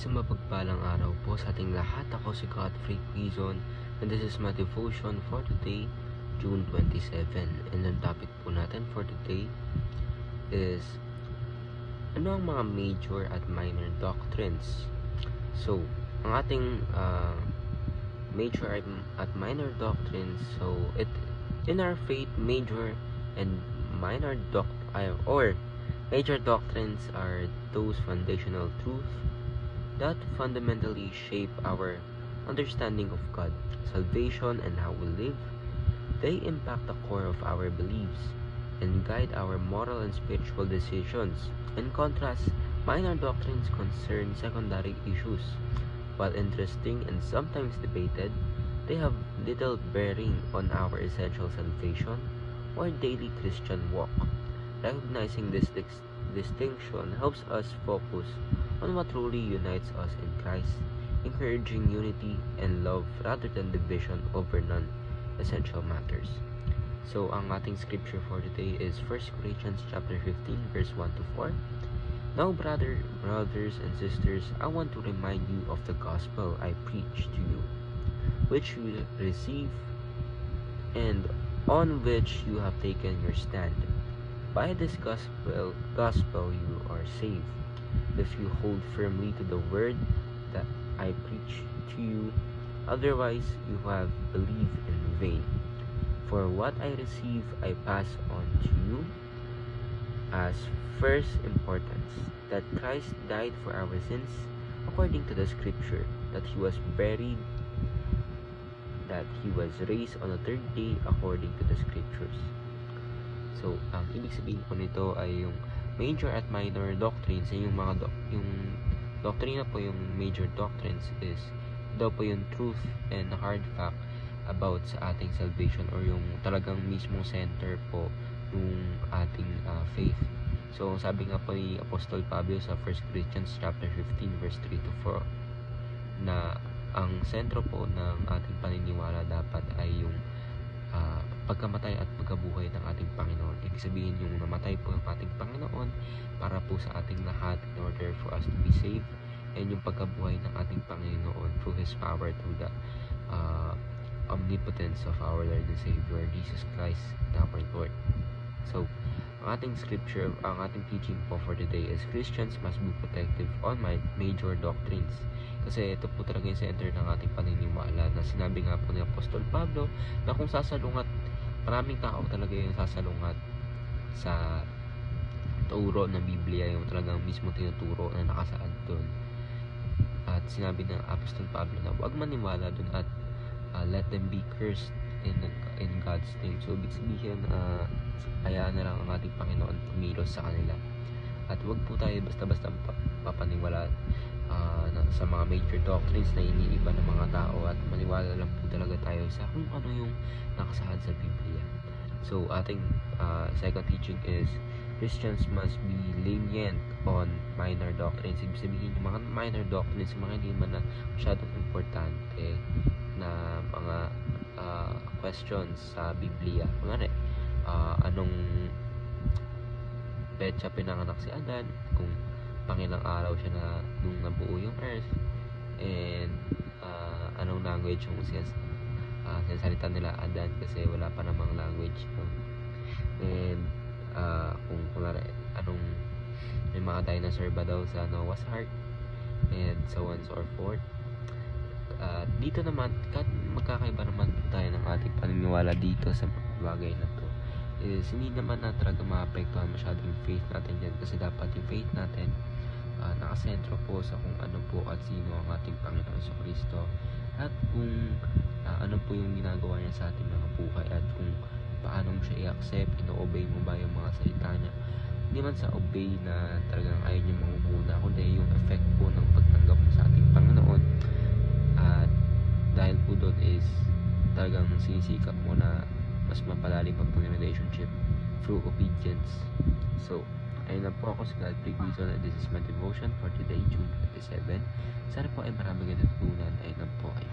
Isang mapagpalang araw po sa ating lahat. Ako si Godfrey Quizon and this is my devotion for today, June 27. And ang topic po natin for today is ano ang mga major at minor doctrines. So, ang ating major at minor doctrines, so in our faith, major and minor major doctrines are those foundational truths that fundamentally shape our understanding of God, salvation, and how we live. They impact the core of our beliefs and guide our moral and spiritual decisions. In contrast, minor doctrines concern secondary issues. While interesting and sometimes debated, they have little bearing on our essential salvation or daily Christian walk. Recognizing this distinction helps us focus on what truly unites us in Christ, encouraging unity and love rather than division over non-essential matters. So, ang ating scripture for today is 1 Corinthians chapter 15, verse 1 to 4. Now, brothers and sisters, I want to remind you of the gospel I preached to you, which you received and on which you have taken your stand. By this gospel you are saved, if you hold firmly to the word that I preach to you. Otherwise, you have believed in vain. For what I received, I pass on to you as first importance, that Christ died for our sins according to the scripture, that he was buried, that he was raised on the third day according to the scriptures. So, ang ibig sabihin po nito ay yung major at minor doctrines, yung mga yung doctrine na po, yung major doctrines is daw po yung truth and hard fact about sa ating salvation, or yung talagang mismong center po yung ating faith. So, sabi nga po ni Apostol Pablo sa 1 Corinthians chapter 15 verse 3 to 4 na ang sentro po ng ating paniniwala dapat ay yung pagkamatay at pagkabuhay ng ating Panginoon. Ibig sabihin yung namatay po ng ating Panginoon para po sa ating lahat in order for us to be saved, and yung pagkabuhay ng ating Panginoon through His power, through the omnipotence of our Lord and Savior Jesus Christ, our Lord. So, ang ating scripture, ang ating teaching po for today is Christians must be protective on major doctrines. Kasi ito po talaga yung center ng ating paniniwala, na sinabi nga po ni Apostol Pablo na kung sasalungat, maraming tao talaga yung sasalungat sa turo ng Biblia, yung talagang mismo tinuturo na nakasaad doon. At sinabi ng Apostol Pablo na huwag maniwala doon at let them be cursed in God's name. So, ibig sabihin, hayaan na lang ang ating Panginoon kumilos sa kanila. At huwag po tayo basta-basta papaniwala sa mga major doctrines na iniiba ng mga tao, at maniwala lang po talaga tayo sa kung ano yung nakasaad sa Biblia. So, ating second teaching is Christians must be lenient on minor doctrines. Ibig sabihin, yung mga minor doctrines, mga hindi man na masyadong importante na mga questions sa Biblia. Kunwari, anong petsa pinanganak si Adan, kung pangilang araw siya na nung nabuo yung earth, and anong language yung sinasalita nila Adan, kasi wala pa namang language, and kung kunwari anong may mga dinosaur ba daw sa Noah's Ark, and so on and so forth. Dito naman, magkakaiba naman tayo ng ating paniniwala dito sa bagay na to, is hindi naman na talaga maapektuhan masyado yung faith natin dyan, kasi dapat yung faith natin nakasentro po sa kung ano po at sino ang ating Panginoon sa Kristo, at kung ano po yung ginagawa niya sa ating mga buhay, at kung paano mo siya i-accept, ino-obey mo ba yung mga salita niya. Hindi man sa obey na talagang ayaw niyo mangunguna, kundi yung effect po ng pagtanggap mo sa ating Panginoon. At dahil po doon is talagang sinisikap mo na mas mapalalim pa po yung relationship through obedience. So, ayun na po, ako si Godfrey Quizon, and this is my devotion for today, June 27. Sana po ay maraming natutunan. Ayun na po, ay